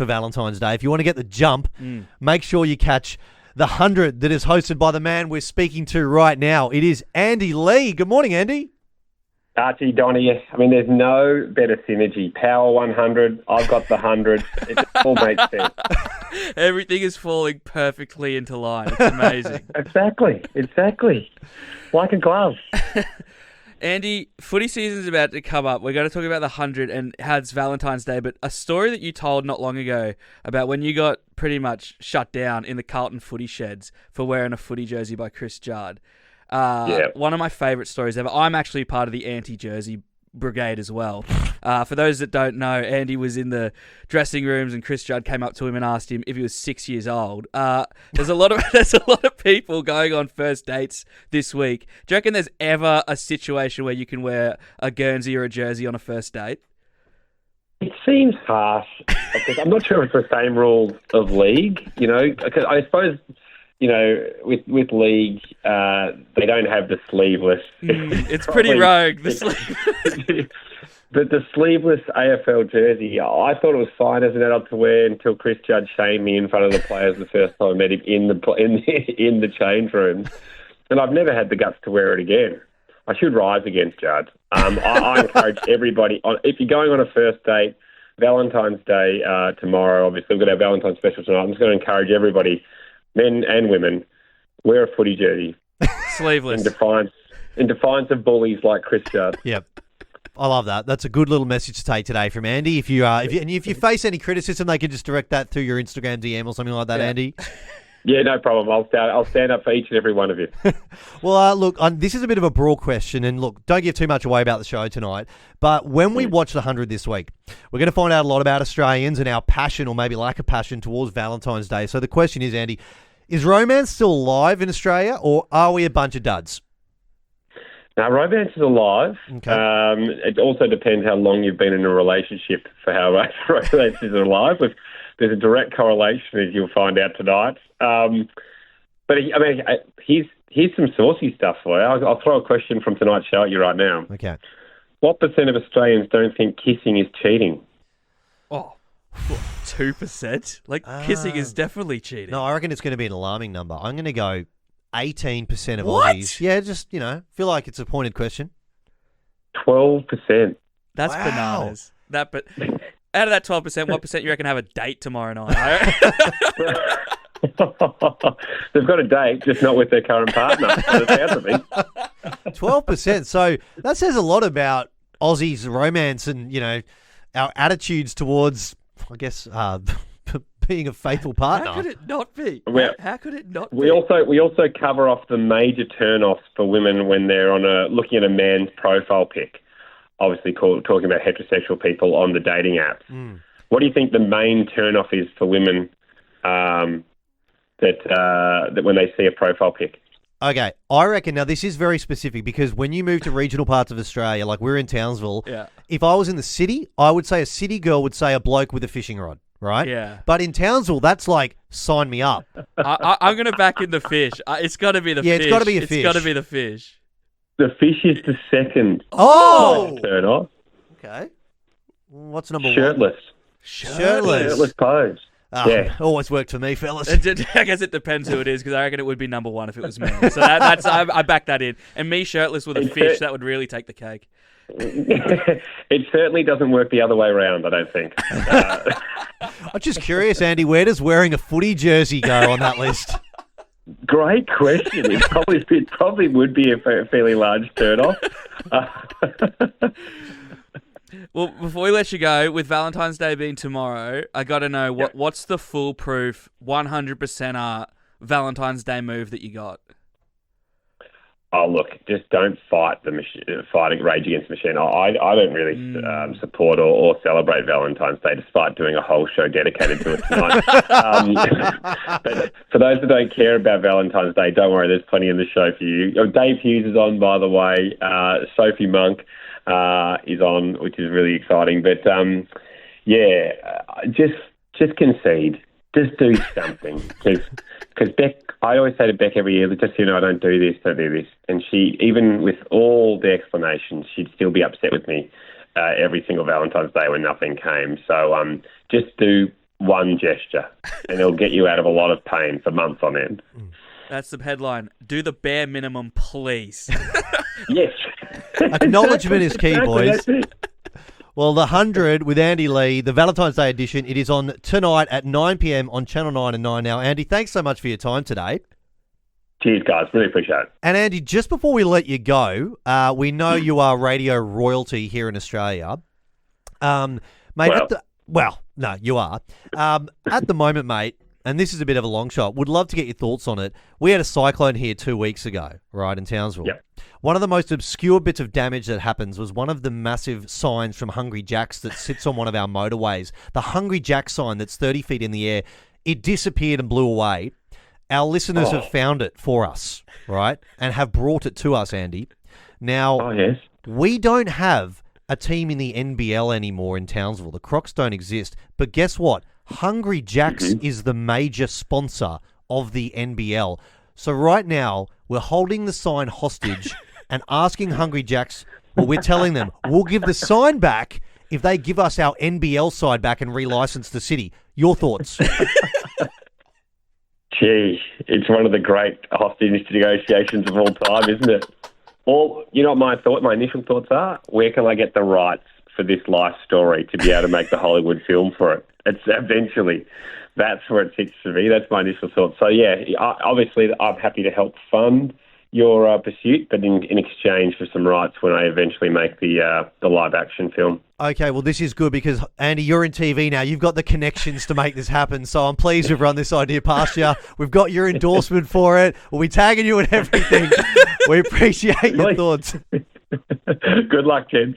for Valentine's Day. If you want to get the jump, make sure you catch the 100 that is hosted by the man we're speaking to right now. It is Andy Lee. Good morning, Andy. Archie Donny. I mean, there's no better synergy. Power 100. I've got the 100. It all makes sense. Everything is falling perfectly into line. It's amazing. Exactly. Like a glove. Andy, footy season's about to come up. We're going to talk about the 100 and how it's Valentine's Day, but a story that you told not long ago about when you got pretty much shut down in the Carlton footy sheds for wearing a footy jersey by Chris Judd. One of my favourite stories ever. I'm actually part of the anti-jersey brigade as well. For those that don't know, Andy was in the dressing rooms and Chris Judd came up to him and asked him if he was 6 years old. There's a lot of people going on first dates this week. Do you reckon there's ever a situation where you can wear a Guernsey or a jersey on a first date? It seems harsh. I'm not sure if it's the same rules of league, because I suppose, with league, they don't have the sleeveless. It's pretty rogue, the sleeve. But the sleeveless AFL jersey, I thought it was fine as an adult to wear until Chris Judd shamed me in front of the players the first time I met him in the change rooms, and I've never had the guts to wear it again. I should rise against Judd. I encourage everybody, if you're going on a first date, Valentine's Day tomorrow, obviously we've got our Valentine's special tonight. I'm just going to encourage everybody, men and women, wear a footy jersey. Sleeveless. In defiance of bullies like Chris Judd. Yep. I love that. That's a good little message to take today from Andy. If you face any criticism, they can just direct that through your Instagram DM or something like that, Andy. Yeah, no problem. I'll stand up for each and every one of you. Well, look, this is a bit of a broad question, and look, don't give too much away about the show tonight, but when we watch the 100 this week, we're going to find out a lot about Australians and our passion or maybe lack of passion towards Valentine's Day. So the question is, Andy, is romance still alive in Australia, or are we a bunch of duds? Now, romance is alive. Okay. It also depends how long you've been in a relationship for how romance is alive. There's a direct correlation, as you'll find out tonight. But here's some saucy stuff for you. I'll throw a question from tonight's show at you right now. Okay. What % of Australians don't think kissing is cheating? Oh, 2%? Kissing is definitely cheating. No, I reckon it's going to be an alarming number. I'm going to go 18% of What? Aussies. Yeah, just, feel like it's a pointed question. 12%. That's bananas. But out of that 12%, what percent you reckon have a date tomorrow night? They've got a date, just not with their current partner. 12%. So that says a lot about Aussies' romance and, our attitudes towards, I guess, being a faithful partner. How could it not be? How could it not be? We also cover off the major turn-offs for women when they're looking at a man's profile pic. Obviously, talking about heterosexual people on the dating apps. What do you think the main turn-off is for women that when they see a profile pic? Okay, I reckon, now this is very specific because when you move to regional parts of Australia, like we're in Townsville, if I was in the city, I would say a city girl would say a bloke with a fishing rod, right? Yeah. But in Townsville, that's like, sign me up. I'm going to back in the fish. It's got to be the fish. Yeah, it's got to be a fish. It's got to be the fish. The fish is the second turn off. Okay. What's number Shirtless. one? Shirtless. Shirtless pose. Always worked for me, fellas. I guess it depends who it is, because I reckon it would be number one if it was me. So that's I back that in. And me shirtless with a fish, that would really take the cake. It certainly doesn't work the other way around, I don't think. I'm just curious, Andy, where does wearing a footy jersey go on that list? Great question. It probably would be a fairly large turn-off. Well, before we let you go, with Valentine's Day being tomorrow, I got to know what's the foolproof 100% Valentine's Day move that you got? Oh, look, just don't fight the machine. Rage Against the Machine. I don't really support or celebrate Valentine's Day, despite doing a whole show dedicated to it tonight. But for those that don't care about Valentine's Day, don't worry, there's plenty in the show for you. Dave Hughes is on, by the way. Sophie Monk is on, which is really exciting. But just concede. Just do something. Because Beck, I always say to Beck every year, just I don't do this. And she, even with all the explanations, she'd still be upset with me every single Valentine's Day when nothing came. So just do one gesture, and it'll get you out of a lot of pain for months on end. That's the headline. Do the bare minimum, please. Yes. Acknowledgement is key, boys. That's it. Well, the 100 with Andy Lee, the Valentine's Day edition, it is on tonight at 9 p.m. on Channel 9 and 9 Now. Andy, thanks so much for your time today. Cheers, guys. Really appreciate it. And Andy, just before we let you go, we know you are radio royalty here in Australia. Mate, no, you are. At the moment, mate, and this is a bit of a long shot, would love to get your thoughts on it. We had a cyclone here 2 weeks ago, right, in Townsville. Yep. One of the most obscure bits of damage that happens was one of the massive signs from Hungry Jack's that sits on one of our motorways. The Hungry Jack sign that's 30 feet in the air, it disappeared and blew away. Our listeners have found it for us, right, and have brought it to us, Andy. Now, we don't have a team in the NBL anymore in Townsville. The Crocs don't exist. But guess what? Hungry Jack's is the major sponsor of the NBL. So right now, we're holding the sign hostage and asking Hungry Jack's, well, we're telling them, we'll give the sign back if they give us our NBL side back and relicense the city. Your thoughts? Gee, it's one of the great hostage negotiations of all time, isn't it? Well, you know what my initial thoughts are? Where can I get the rights for this life story to be able to make the Hollywood film for it? It's eventually, that's where it sits for me. That's my initial thought. So, yeah, obviously I'm happy to help fund your pursuit, but in exchange for some rights when I eventually make the live action film. Okay, well, this is good because, Andy, you're in TV now. You've got the connections to make this happen, so I'm pleased we've run this idea past you. We've got your endorsement for it. We'll be tagging you and everything. We appreciate your thoughts. Good luck, kids.